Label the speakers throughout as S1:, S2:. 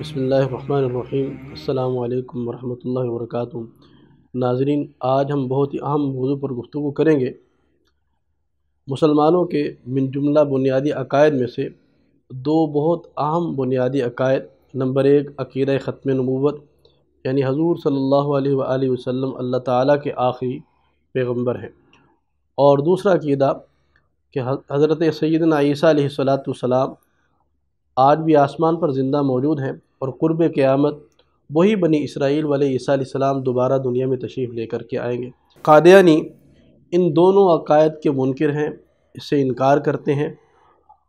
S1: बिस्मिल्लाहिर्रहमानिर्रहीम। अस्सलामु अलैकुम वरहमतुल्लाहि वबरकातुहू। नाज़रीन, आज हम बहुत ही अहम मौज़ू पर गुफ्तगू करेंगे। मुसलमानों के मिन जुमला बुनियादी अकायद में से दो बहुत अहम बुनियादी अकायद। नंबर एक, अक़ीदा ख़त्म नबूवत, यानी हज़ूर सल्लल्लाहु अलैहि वसल्लम अल्लाह ताला के आखिरी पैगम्बर हैं। और दूसरा अक़ीदा कि हज़रत सय्यदना ईसा अलैहिस्सलाम आज भी आसमान पर ज़िंदा मौजूद हैं और क़ुर्ब क़यामत वही बनी इसराइल वाले ईसा अलैहिस्सलाम दोबारा दुनिया में तशरीफ़ लेकर के आएंगे। क़ादियानी इन दोनों अकायद के मुनकिर हैं, इससे इनकार करते हैं,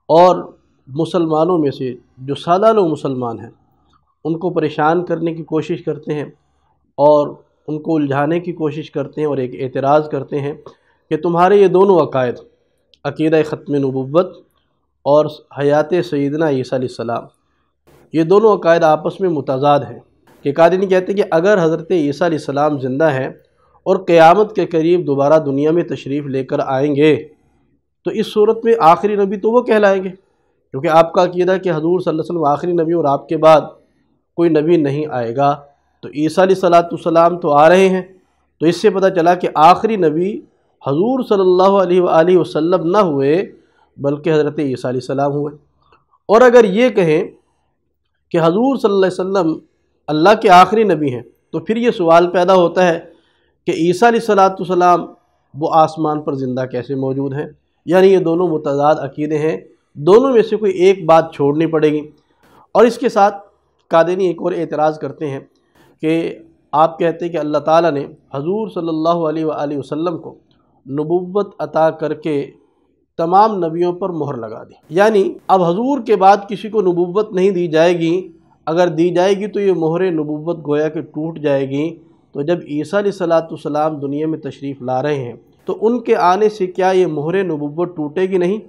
S1: और मुसलमानों में से जो सादा लोग मुसलमान हैं उनको परेशान करने की कोशिश करते हैं और उनको उलझाने की कोशिश करते हैं और एक एतराज़ करते हैं कि तुम्हारे ये दोनों अकायद, अक़ीदा ख़त्म नबूवत और हयात सय्यदना ईसा अलैहिस्सलाम, ये दोनों अकायद आपस में मुतज़ाद हैं। कि क़ादियानी कहते हैं कि अगर हज़रत ईसा अलैहिस्सलाम ज़िंदा हैं और क़यामत के करीब दोबारा दुनिया में तशरीफ़ लेकर आएंगे तो इस सूरत में आखिरी नबी तो वो कहलाएंगे, क्योंकि आपका अक़ीदा कि हज़ूर सल्लल्लाहु अलैहि वसल्लम आखिरी नबी और आपके बाद कोई नबी नहीं आएगा। तो ईसा अलैहिस्सलाम तो आ रहे हैं, तो इससे पता चला कि आखिरी नबी हज़ूर सल्लल्लाहु अलैहि वसल्लम न हुए बल्कि हज़रत ईसा अलैहिस्सलाम हुए। और अगर ये कहें कि हज़ूर सल्लल्लाहु अलैहि वसल्लम अल्लाह के आखिरी नबी हैं तो फिर ये सवाल पैदा होता है कि ईसा अलैहिस्सलाम वो आसमान पर ज़िंदा कैसे मौजूद हैं। यानी ये दोनों मुतज़ाद अक़ीदे हैं, दोनों में से कोई एक बात छोड़नी पड़ेगी। और इसके साथ क़ादियानी एक और एतराज़ करते हैं कि आप कहते हैं कि अल्लाह ताला ने हज़ूर सल्लल्लाहु अलैहि वसल्लम को नबूव्वत अता करके तमाम नबियों पर मोहर लगा दी, यानी अब हज़ूर के बाद किसी को नबूव्वत नहीं दी जाएगी। अगर दी जाएगी तो ये मोहर नबूव्वत गोया कि टूट जाएगी। तो जब ईसा अलैहिस्सलाम दुनिया में तशरीफ़ ला रहे हैं तो उनके आने से क्या ये मोहर नबूव्वत टूटेगी नहीं?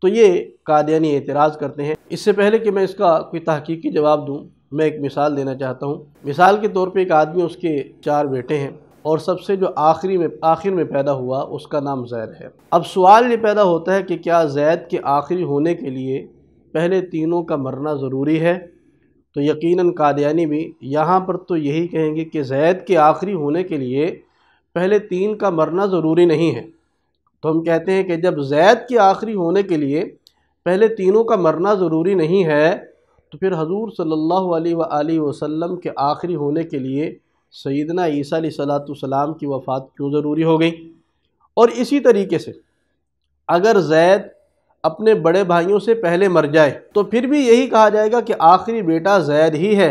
S1: तो ये क़ादियानी एतराज़ करते हैं। इससे पहले कि मैं इसका कोई तहक़ीक़ी जवाब दूँ, मैं एक मिसाल देना चाहता हूँ। मिसाल के तौर पे एक आदमी, उसके 4 बेटे हैं और सबसे जो आखिर में पैदा हुआ उसका नाम ज़ैद है। अब सवाल ये पैदा होता है कि क्या ज़ैद के आखिरी होने के लिए पहले तीनों का मरना ज़रूरी है? तो यकीनन क़ादियानी भी यहाँ पर तो यही कहेंगे कि ज़ैद के आखिरी होने के लिए पहले 3 का मरना ज़रूरी नहीं है। तो हम कहते हैं कि जब ज़ैद के आखिरी होने के लिए पहले तीनों का मरना ज़रूरी नहीं है तो फिर हज़ूर सल्लल्लाहु अलैहि वसल्लम के आखिरी होने के लिए सय्यदना ईसा अलैहिस्सलाम की वफ़ात क्यों ज़रूरी हो गई? और इसी तरीके से अगर ज़ैद अपने बड़े भाइयों से पहले मर जाए तो फिर भी यही कहा जाएगा कि आखिरी बेटा ज़ैद ही है,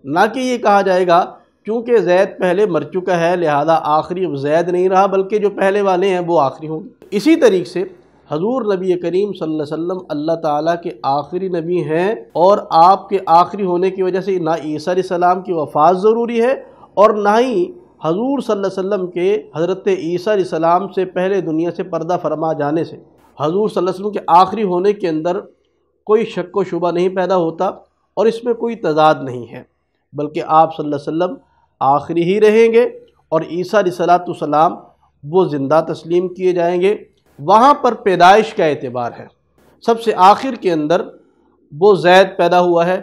S1: ना कि ये कहा जाएगा क्योंकि ज़ैद पहले मर चुका है लिहाजा आखिरी अब ज़ैद नहीं रहा बल्कि जो पहले वाले हैं वो आखिरी होंगे। इसी तरीके से हज़ूर नबी करीम सल्लल्लाहु अलैहि वसल्लम अल्लाह ताला के आखिरी नबी हैं और आपके आखिरी होने की वजह से ना ईसा अलैहिस्सलाम की वफ़ात ज़रूरी है और ना ही हज़ूर सल्लल्लाहु अलैहि वसल्लम के हज़रत ईसा अलैहिस्सलाम से पहले दुनिया से पर्दा फरमा जाने से हज़ूर सल्लल्लाहु अलैहि वसल्लम के आखिरी होने के अंदर कोई शक व शुबा नहीं पैदा होता और इसमें कोई तज़ाद नहीं है, बल्कि आप सल्लल्लाहु अलैहि वसल्लम आखिरी ही रहेंगे और ईसा अलैहिस्सलाम वो ज़िंदा तस्लीम किए जाएंगे। वहाँ पर पैदाइश का एतबार है, सबसे आखिर के अंदर वो ज़ैद पैदा हुआ है।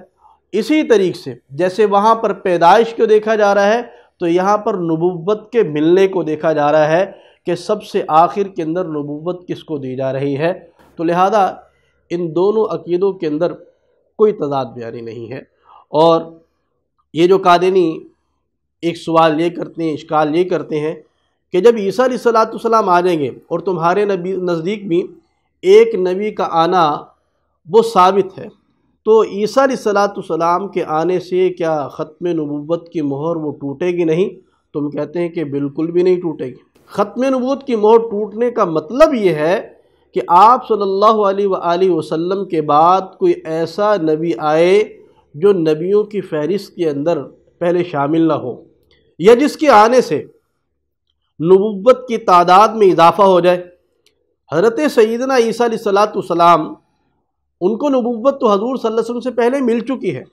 S1: इसी तरीके से जैसे वहाँ पर पैदाइश को देखा जा रहा है तो यहाँ पर नबूव्वत के मिलने को देखा जा रहा है कि सबसे आखिर के अंदर नबूव्वत किसको दी जा रही है। तो लिहाजा इन दोनों अक़ीदों के अंदर कोई तज़ाद बयानी नहीं है। और ये जो क़ादियानी एक सवाल ये करते हैं, इश्काल ये करते हैं कि जब ईसा अलैहिस्सलाम आ जाएंगे और तुम्हारे नबी नज़दीक भी एक नबी का आना वो साबित है, तो ईसा अलैहिस्सलाम के आने से क्या ख़त्म नबूव्वत की मोहर वो टूटेगी नहीं? तुम कहते हैं कि बिल्कुल भी नहीं टूटेगी। ख़त्म नबूव्वत की मोहर टूटने का मतलब ये है कि आप सल्लल्लाहु अलैहि वसल्लम के बाद कोई ऐसा नबी आए जो नबियों की फ़हरिस्त के अंदर पहले शामिल ना हो, या जिसके आने से नबूव्वत की तादाद में इजाफ़ा हो जाए। हज़रत सय्यदना ईसा अलैहिस्सलाम, उनको नबूव्वत तो हज़ूर सल्लल्लाहु अलैहि वसल्लम से पहले मिल चुकी है,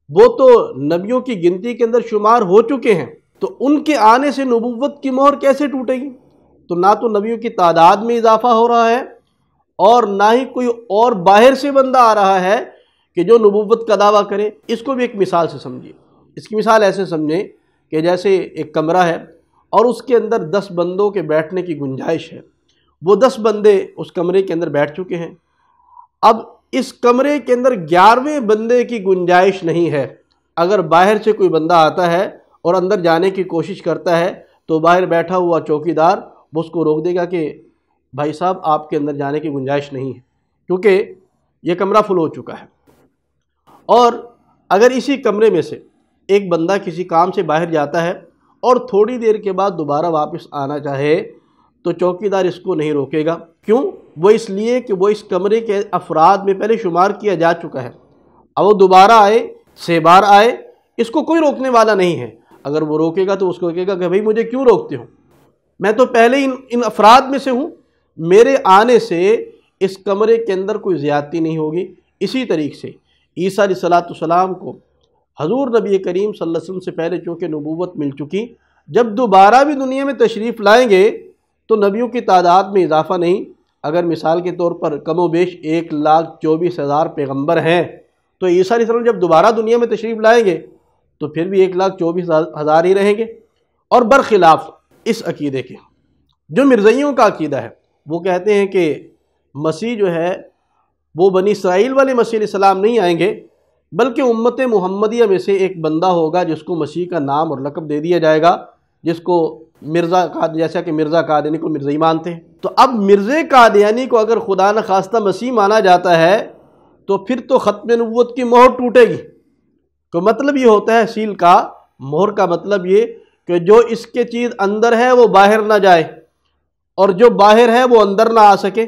S1: वो तो नबियों की गिनती के अंदर शुमार हो चुके हैं, तो उनके आने से नबूव्वत की मोहर कैसे टूटेगी? तो ना तो नबियों की तादाद में इजाफ़ा हो रहा है और ना ही कोई और बाहर से बंदा आ रहा है کہ جو نبوت کا دعویٰ کرے، اس کو بھی ایک مثال سے سمجھیے۔ اس کی مثال ایسے سمجھیں کہ جیسے ایک کمرہ ہے اور اس کے اندر 10 بندوں کے بیٹھنے کی گنجائش ہے۔ وہ 10 بندے اس کمرے کے اندر بیٹھ چکے ہیں۔ اب اس کمرے کے اندر 11ویں بندے کی گنجائش نہیں ہے۔ اگر باہر سے کوئی بندہ آتا ہے اور اندر جانے کی کوشش کرتا ہے تو باہر بیٹھا ہوا چوکی دار وہ اس کو روک دے گا کہ بھائی صاحب آپ کے اندر جانے کی گنجائش نہیں ہے، کیونکہ یہ کمرہ فل ہو چکا ہے۔ اور اگر اسی کمرے میں سے ایک بندہ کسی کام سے باہر جاتا ہے اور تھوڑی دیر کے بعد دوبارہ واپس آنا چاہے تو چوکی دار اس کو نہیں روکے گا۔ کیوں؟ وہ اس لیے کہ وہ اس کمرے کے افراد میں پہلے شمار کیا جا چکا ہے۔ اب وہ دوبارہ آئے، 6 بار آئے، اس کو کوئی روکنے والا نہیں ہے۔ اگر وہ روکے گا تو اس کو کہے گا کہ بھئی مجھے کیوں روکتے ہو، میں تو پہلے ان افراد میں سے ہوں، میرے آنے سے اس کمرے کے اندر کوئی زیادتی نہیں ہوگی۔ اسی طریقے سے عیسیٰ علیہ السلام کو حضور نبی کریم صلی اللہ علیہ وسلم سے پہلے چونکہ نبوت مل چکی، جب دوبارہ بھی دنیا میں تشریف لائیں گے تو نبیوں کی تعداد میں اضافہ نہیں۔ اگر مثال کے طور پر کم و بیش 1,24,000 پیغمبر ہیں تو عیسیٰ علیہ السلام جب دوبارہ دنیا میں تشریف لائیں گے تو پھر بھی 1,24,000 ہی رہیں گے۔ اور برخلاف اس عقیدے کے جو مرزائیوں کا عقیدہ ہے، وہ کہتے ہیں کہ مسیح جو ہے وہ بنی اسرائیل والے مسیح علیہ السلام نہیں آئیں گے، بلکہ امت محمدیہ میں سے ایک بندہ ہوگا جس کو مسیح کا نام اور لقب دے دیا جائے گا، جس کو جیسا کہ مرزا قادیانی کو مرزائی مانتے ہیں۔ تو اب مرزا قادیانی کو اگر خدا نخواستہ مسیح مانا جاتا ہے تو پھر تو ختم نبوت کی مہر ٹوٹے گی۔ تو مطلب یہ ہوتا ہے سیل کا، مہر کا مطلب یہ کہ جو اس کے چیز اندر ہے وہ باہر نہ جائے اور جو باہر ہے وہ اندر نہ آ سکے۔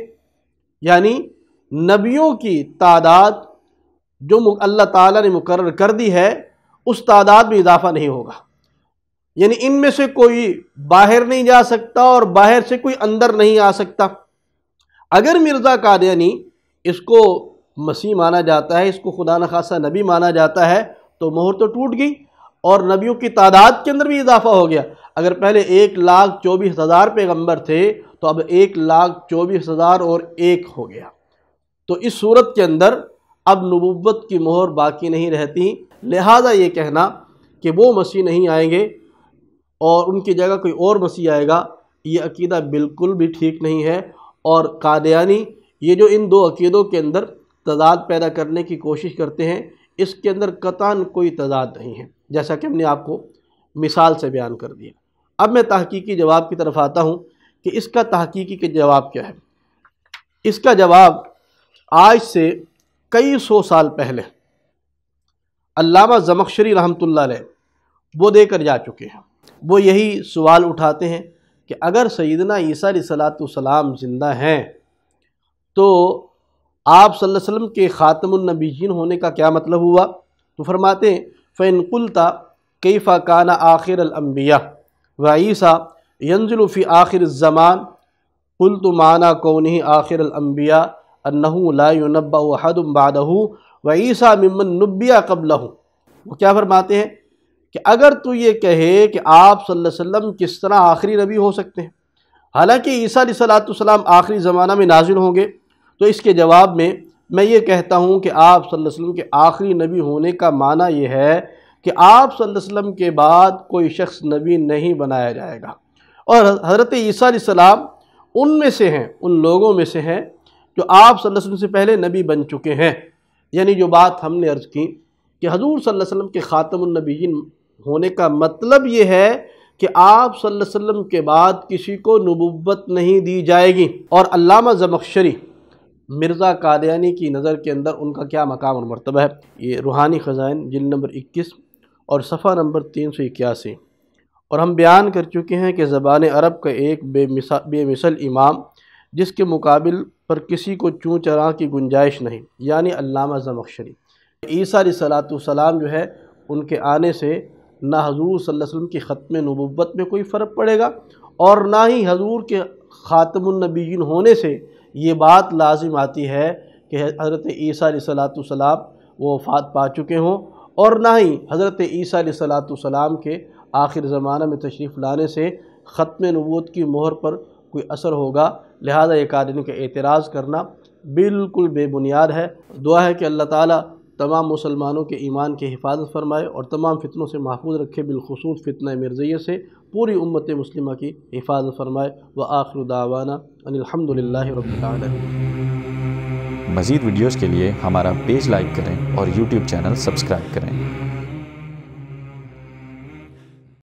S1: یعنی نبیوں کی تعداد جو اللہ تعالیٰ نے مقرر کر دی ہے اس تعداد میں اضافہ نہیں ہوگا، یعنی ان میں سے کوئی باہر نہیں جا سکتا اور باہر سے کوئی اندر نہیں آ سکتا۔ اگر مرزا قادیانی اس کو مسیح مانا جاتا ہے، اس کو خدا نخواستہ نبی مانا جاتا ہے تو مہر تو ٹوٹ گئی اور نبیوں کی تعداد کے اندر بھی اضافہ ہو گیا۔ اگر پہلے 1,24,000 پیغمبر تھے تو اب 1,24,000 اور 1 ہو گیا۔ تو اس صورت کے اندر اب نبوت کی مہر باقی نہیں رہتی، لہذا یہ کہنا کہ وہ مسیح نہیں آئیں گے اور ان کی جگہ کوئی اور مسیح آئے گا، یہ عقیدہ بالکل بھی ٹھیک نہیں ہے۔ اور قادیانی یہ جو ان دو عقیدوں کے اندر تضاد پیدا کرنے کی کوشش کرتے ہیں، اس کے اندر قطعاً کوئی تضاد نہیں ہے، جیسا کہ ہم نے آپ کو مثال سے بیان کر دیا۔ اب میں تحقیقی جواب کی طرف آتا ہوں کہ اس کا تحقیقی کے جواب کیا ہے۔ اس کا جواب آج سے کئی سو سال پہلے علامہ زمخشری رحمۃ اللہ علیہ وہ دے کر جا چکے ہیں۔ وہ یہی سوال اٹھاتے ہیں کہ اگر سیدنا عیسیٰ علیہ السلام زندہ ہیں تو آپ صلی اللہ علیہ وسلم کے خاتم النبیین ہونے کا کیا مطلب ہوا؟ تو فرماتے ہیں فَإِن قُلْتَ كَيْفَ كَانَ آخِرَ الْأَنْبِيَاءِ وَعِيسَىٰ يَنزِلُ فِي آخِرِ الزَّمَانِ قُلْتُ مَعْنَىٰ كَوْنِهِ آخِرَ الْأَنْبِيَاءِ أَنَّهُ لَا يُنَبَّأُ أَحَدٌ بَعْدَهُ وَعِيسَىٰ مِمَّن نُبِّئَ قَبْلَهُ۔ وہ کیا فرماتے ہیں کہ اگر تو یہ کہے کہ آپ صلی اللہ علیہ وسلم کس طرح آخری نبی ہو سکتے ہیں، حالانکہ عیسیٰ علیہ السلام آخری زمانہ میں نازل ہوں گے، تو اس کے جواب میں یہ کہتا ہوں کہ آپ صلی اللہ علیہ وسلم کے آخری نبی ہونے کا معنی یہ ہے کہ آپ صلی اللہ علیہ وسلم کے بعد کوئی شخص نبی نہیں بنایا جائے گا۔ اور حضرت عیسیٰ علیہ السلام ان میں سے ہیں، ان لوگوں میں سے ہیں جو آپ صلی اللہ علیہ وسلم سے پہلے نبی بن چکے ہیں۔ یعنی جو بات ہم نے عرض کی کہ حضور صلی اللہ علیہ وسلم کے خاتم النبیین ہونے کا مطلب یہ ہے کہ آپ صلی اللہ علیہ وسلم کے بعد کسی کو نبوت نہیں دی جائے گی۔ اور علامہ زمخشری مرزا قادیانی کی نظر کے اندر ان کا کیا مقام اور مرتبہ ہے، یہ روحانی خزائن جلد نمبر 21 اور صفحہ نمبر 381۔ اور ہم بیان کر چکے ہیں کہ زبان عرب کا ایک بے مثل امام جس کے مقابل پر کسی کو چوں چراں کی گنجائش نہیں، یعنی علامہ زمخشری۔ عیسیٰ علیہ السلام جو ہے ان کے آنے سے نہ حضور صلی اللہ علیہ وسلم کی ختم نبوت میں کوئی فرق پڑے گا اور نہ ہی حضور کے خاتم النبیین ہونے سے یہ بات لازم آتی ہے کہ حضرت عیسیٰ علیہ السلام وہ وفات پا چکے ہوں، اور نہ ہی حضرت عیسیٰ علیہ السلام کے آخر زمانہ میں تشریف لانے سے ختم نبوت کی مہر پر کوئی اثر ہوگا۔ لہذا یہ قادیانی کا اعتراض کرنا بالکل بے بنیاد ہے۔ دعا ہے کہ اللہ تعالیٰ تمام مسلمانوں کے ایمان کی حفاظت فرمائے اور تمام فتنوں سے محفوظ رکھے، بالخصوص فتنہ مرزیہ سے پوری امت مسلمہ کی حفاظت فرمائے۔ وآخر دعوانا ان الحمد للہ رب العالمین۔
S2: مزید ویڈیوز کے لیے ہمارا پیج لائک کریں اور یوٹیوب چینل سبسکرائب کریں۔